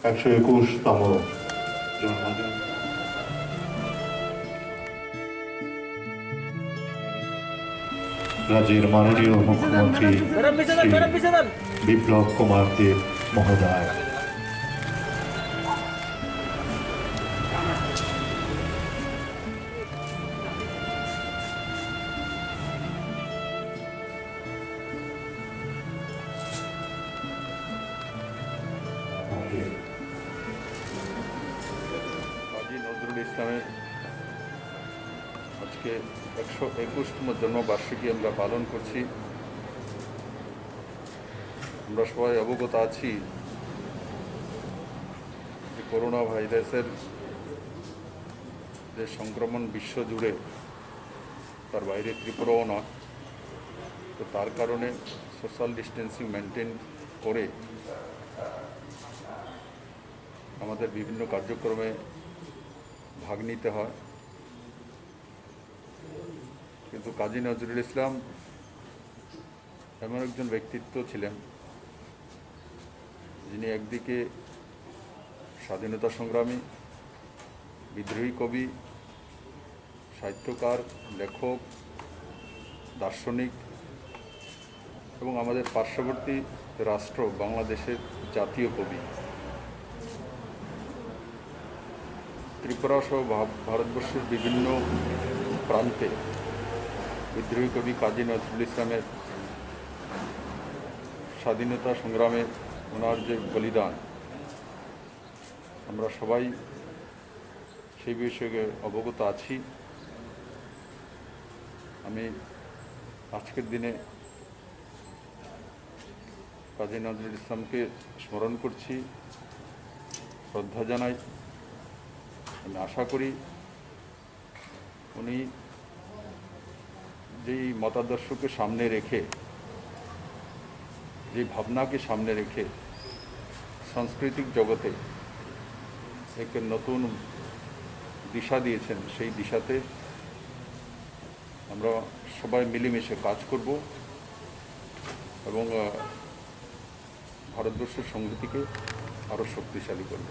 121তম জন্মদিন। রাজ্যের মাননীয় মুখ্যমন্ত্রী শ্রী বিপ্লব কুমার দেব মহোদয়, কাজী নজরুল ইসলামের আজকে 121তম জন্মবার্ষিকী আমরা পালন করছি। আমরা সবাই অবগত আছি যে করোনা ভাইরাসের যে সংক্রমণ বিশ্বজুড়ে, তার বাইরে ত্রিপুরাও নয়। তো তার কারণে সোশ্যাল ডিস্টেন্সিং মেনটেন করে আমাদের বিভিন্ন কার্যক্রমে ভাগ নিতে হয়। কিন্তু কাজী নজরুল ইসলাম এমন একজন ব্যক্তিত্ব ছিলেন যিনি একদিকে স্বাধীনতা সংগ্রামী, বিদ্রোহী কবি, সাহিত্যকার, লেখক, দার্শনিক এবং আমাদের পার্শ্ববর্তী রাষ্ট্র বাংলাদেশের জাতীয় কবি। ত্রিপুরা সহ ভারতবর্ষের বিভিন্ন প্রান্তে বিদ্রোহী কবি কাজী নজরুল ইসলামের স্বাধীনতা সংগ্রামে ওনার যে বলিদান, আমরা সবাই সেই বিষয়ে অবগত আছি। আমি আজকের দিনে কাজী নজরুল ইসলামকে স্মরণ করছি, শ্রদ্ধা জানাই। আমি আশা করি উনি যেই মতাদর্শকে সামনে রেখে, যে ভাবনাকে সামনে রেখে সাংস্কৃতিক জগতে এক নতুন দিশা দিয়েছেন, সেই দিশাতে আমরা সবাই মিলেমিশে কাজ করব এবং ভারতবর্ষের সংহতিকে আরও শক্তিশালী করব।